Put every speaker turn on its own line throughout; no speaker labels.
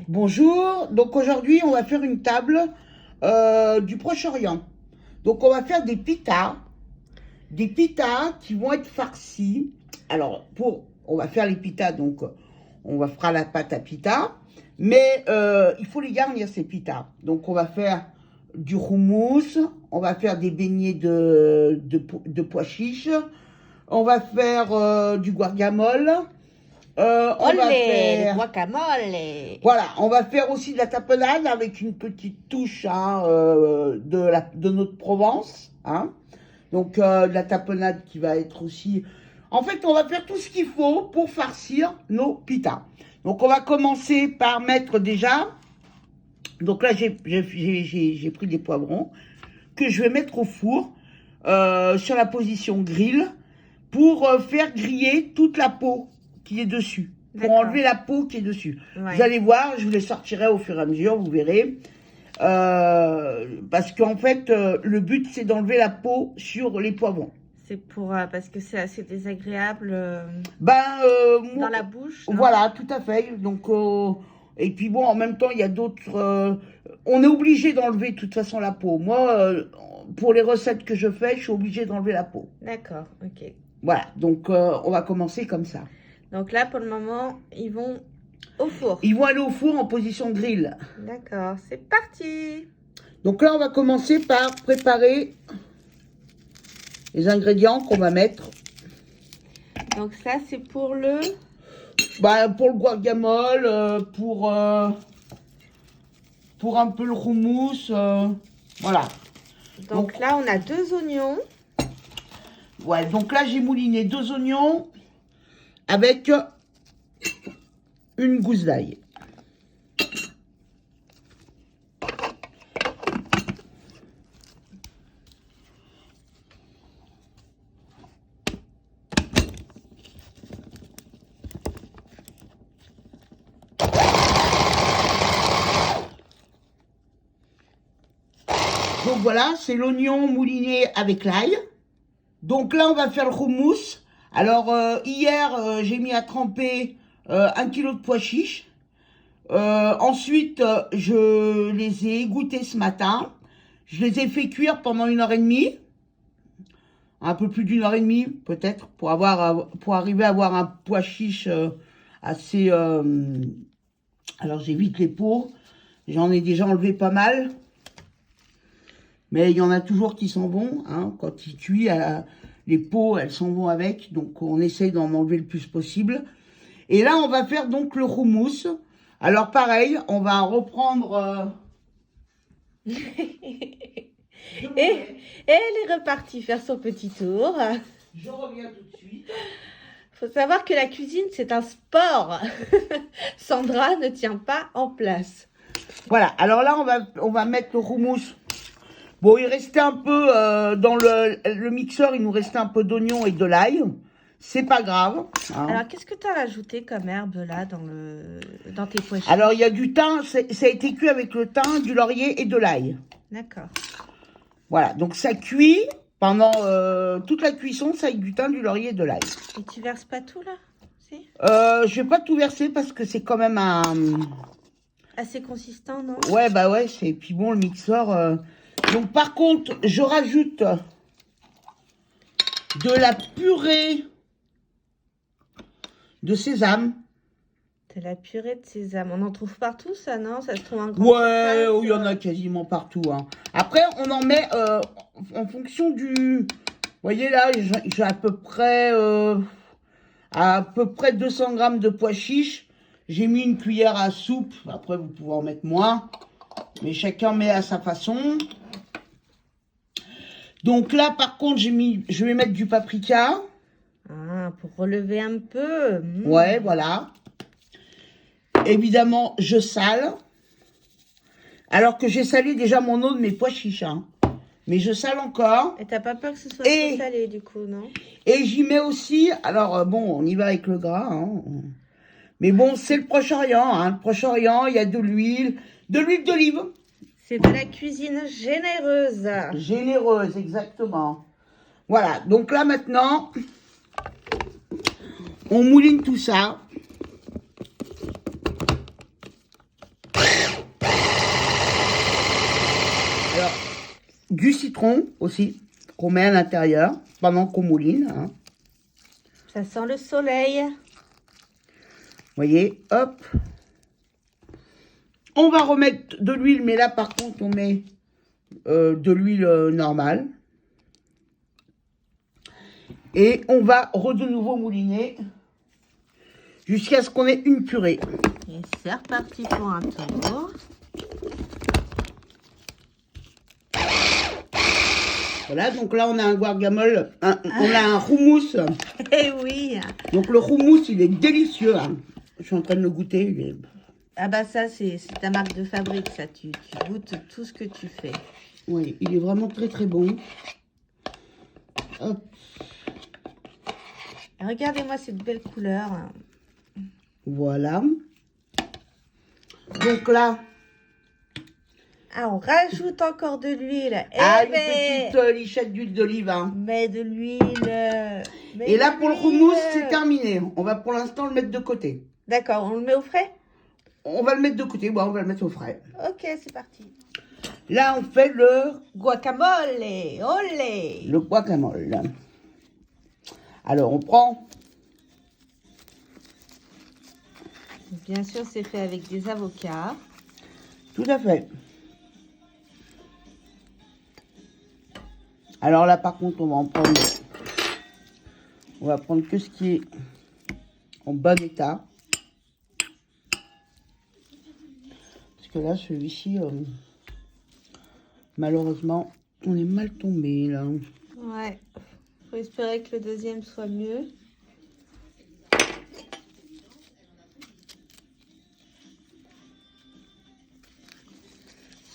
Bonjour, donc aujourd'hui on va faire une table du Proche-Orient. Donc on va faire des pitas qui vont être farcis. Alors on va faire les pitas, donc fera la pâte à pita, mais il faut les garnir ces pitas. Donc on va faire du houmous, on va faire des beignets de pois chiches, on va faire du guacamole. On va
Olé, le
faire,
guacamole.
voilà, on va faire aussi de la tapenade avec une petite touche hein, de notre Provence. Hein. Donc de la tapenade qui va être aussi... En fait, on va faire tout ce qu'il faut pour farcir nos pitas. Donc on va commencer par mettre déjà... Donc là, j'ai pris des poivrons que je vais mettre au four sur la position grill pour faire griller toute la peau qui est dessus. Pour enlever la peau qui est dessus. Ouais. Vous allez voir, je vous les sortirai au fur et à mesure, vous verrez. Parce qu'en fait, le but, c'est d'enlever la peau sur les poivrons.
C'est pour parce que c'est assez désagréable
dans
la bouche. Non,
voilà, tout à fait. Donc, et puis bon, en même temps, il y a d'autres... on est obligé d'enlever de toute façon la peau. Moi, pour les recettes que je fais, je suis obligée d'enlever la peau.
D'accord, ok.
Voilà, donc on va commencer comme ça.
Donc là, pour le moment, ils vont au four.
Ils vont aller au four en position grill.
D'accord, c'est parti.
Donc là, on va commencer par préparer les ingrédients qu'on va mettre.
Donc ça, c'est pour le...
pour le guacamole, pour un peu le houmous, voilà.
Donc là, on a 2 oignons.
Ouais, donc là, j'ai mouliné 2 oignons avec une gousse d'ail. Donc voilà, c'est l'oignon mouliné avec l'ail. Donc là, on va faire le houmous. Alors, hier, j'ai mis à tremper 1 kilo de pois chiches. Ensuite, je les ai égouttés ce matin. Je les ai fait cuire pendant 1h30. Un peu plus d'1h30, peut-être, pour arriver à avoir un pois chiche assez... Alors, j'évite les peaux. J'en ai déjà enlevé pas mal. Mais il y en a toujours qui s'en vont. Hein, quand il cuit, les peaux, elles s'en vont avec. Donc, on essaye d'en enlever le plus possible. Et là, on va faire donc le houmous. Alors, pareil, on va reprendre...
Et elle est repartie faire son petit tour.
Je reviens tout de suite.
Faut savoir que la cuisine, c'est un sport. Sandra ne tient pas en place.
Voilà, alors là, on va mettre le houmous. Bon, il restait un peu dans le mixeur, il nous restait un peu d'oignon et de l'ail. C'est pas grave. Hein.
Alors, qu'est-ce que tu as rajouté comme herbe là dans tes pois chiches?
Alors, il y a du thym, ça a été cuit avec le thym, du laurier et de l'ail.
D'accord.
Voilà, donc ça cuit pendant toute la cuisson, ça avec du thym, du laurier et de l'ail.
Et tu verses pas tout là? Si?
Je vais pas tout verser parce que c'est quand même
assez consistant, non?
Ouais, bah ouais, c'est... Puis bon, le mixeur... Donc, par contre, je rajoute de la purée de sésame.
De la purée de sésame. On en trouve partout, ça, non? Ça se trouve en grande
Ouais, il y en a quasiment partout. Hein. Après, on en met en fonction du... Vous voyez là, j'ai à peu près 200 grammes de pois chiches. J'ai mis une cuillère à soupe. Après, vous pouvez en mettre moins. Mais chacun met à sa façon. Donc là, par contre, je vais mettre du paprika.
Ah, pour relever un peu.
Ouais, voilà. Évidemment, je sale. Alors que j'ai salé déjà mon eau de mes pois chiches. Hein. Mais je sale encore.
Et t'as pas peur que ce soit trop salé, du coup, non?
Et j'y mets aussi... Alors, bon, on y va avec le gras. Hein. Mais bon, c'est le Proche-Orient. Hein. Le Proche-Orient, il y a de l'huile d'olive.
C'est de la cuisine généreuse.
Généreuse, exactement. Voilà, donc là maintenant, on mouline tout ça. du citron aussi, qu'on met à l'intérieur pendant qu'on mouline. Hein.
Ça sent le soleil.
Vous voyez, hop. On va remettre de l'huile, mais là par contre on met de l'huile normale. Et on va de nouveau mouliner jusqu'à ce qu'on ait une purée.
Et c'est reparti pour un tour.
Voilà, donc là on a un guacamole, on a un houmous.
Eh oui.
Donc le houmous il est délicieux. Hein. Je suis en train de le goûter. Il est...
Ah bah ça c'est ta marque de fabrique, ça. Tu goûtes tout ce que tu fais.
Oui, il est vraiment très très bon. Hop.
Regardez-moi cette belle couleur.
Voilà. Donc là...
Ah, on rajoute encore de l'huile.
Ah, une petite lichette d'huile d'olive. Hein.
Mais de l'huile.
Et là, pour le houmous, c'est terminé. On va pour l'instant le mettre de côté.
D'accord, on le met au frais?
On va le mettre de côté. Ouais, on va le mettre au frais.
Ok, c'est parti.
Là, on fait le
Guacamole. Olé.
Le guacamole. Alors, on prend...
Bien sûr, c'est fait avec des avocats.
Tout à fait. Alors là, par contre, on va en prendre... On va prendre que ce qui est en bon état. Parce que là, celui-ci, malheureusement, on est mal tombé, là.
Ouais. Faut espérer que le deuxième soit mieux.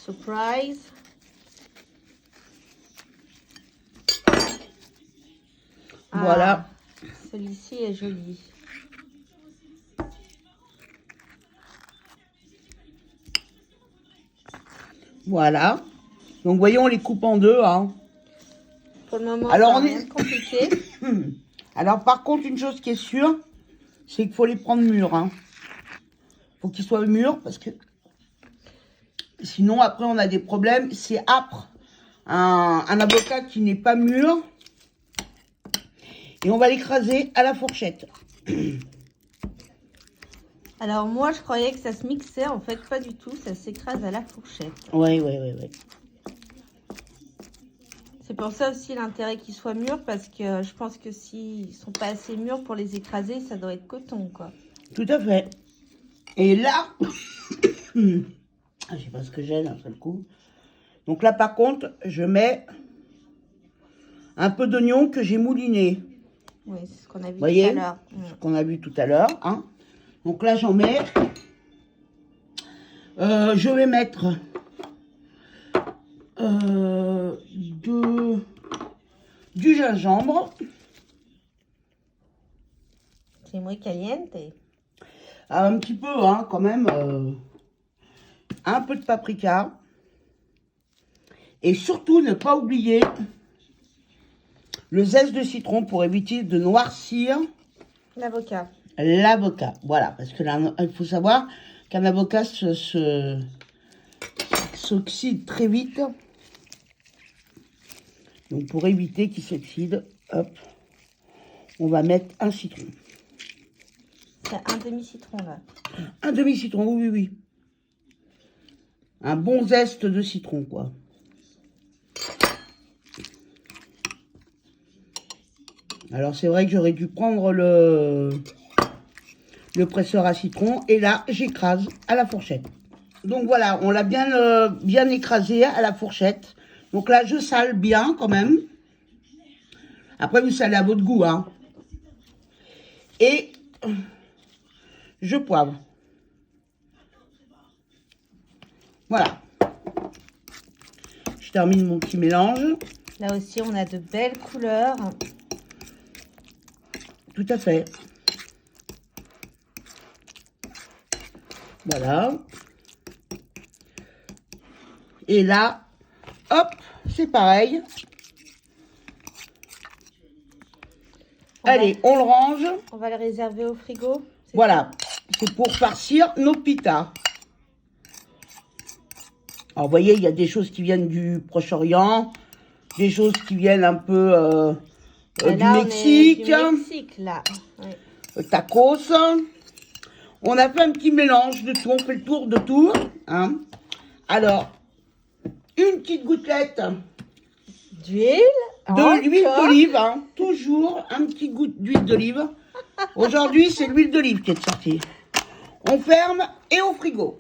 Surprise.
Voilà.
Ah, celui-ci est joli.
Voilà. Donc, voyons, on les coupe en deux. Hein.
Pour le moment,
alors,
ça rien de compliqué.
Alors, par contre, une chose qui est sûre, c'est qu'il faut les prendre mûrs. Hein. Faut qu'ils soient mûrs parce que sinon, après, on a des problèmes. C'est âpre. Un avocat qui n'est pas mûr. Et on va l'écraser à la fourchette.
Alors moi, je croyais que ça se mixait. En fait, pas du tout. Ça s'écrase à la fourchette.
Oui.
C'est pour ça aussi l'intérêt qu'ils soient mûrs. Parce que je pense que s'ils sont pas assez mûrs pour les écraser, ça doit être coton, quoi.
Tout à fait. Et là... je sais pas ce que j'ai d'un seul coup. Donc là, par contre, je mets un peu d'oignon que j'ai mouliné.
Oui, c'est ce qu'on a vu
Voyez,
tout à l'heure.
ce qu'on a vu tout à l'heure. Hein. Donc là, j'en mets. Je vais mettre du gingembre.
C'est muy caliente.
Un petit peu, hein, quand même. Un peu de paprika. Et surtout, ne pas oublier le zeste de citron pour éviter de noircir
L'avocat.
l'avocat. Voilà, parce que là, il faut savoir qu'un avocat s'oxyde très vite. Donc, pour éviter qu'il s'oxyde, hop, on va mettre un citron.
C'est un demi-citron, là.
Un demi-citron, oui. Un bon zeste de citron, quoi. Alors, c'est vrai que j'aurais dû prendre le presseur à citron. Et là, j'écrase à la fourchette. Donc, voilà, on l'a bien écrasé à la fourchette. Donc là, je sale bien, quand même. Après, vous salez à votre goût, hein. Et je poivre. Voilà. Je termine mon petit mélange.
Là aussi, on a de belles couleurs.
Tout à fait. Voilà. Et là, hop, c'est pareil. Allez, on le range.
On va le réserver au frigo.
Voilà. C'est pour farcir nos pitas. Alors, vous voyez, il y a des choses qui viennent du Proche-Orient, des choses qui viennent un peu du
Là,
Mexique.
du Mexique, là. Ouais.
Tacos. On a fait un petit mélange de tout, on fait le tour de tout. Hein. Alors, une petite gouttelette
D'huile.
de l'huile d'olive, hein. Toujours un petit goût d'huile d'olive. Aujourd'hui, c'est l'huile d'olive qui est sortie. On ferme et au frigo.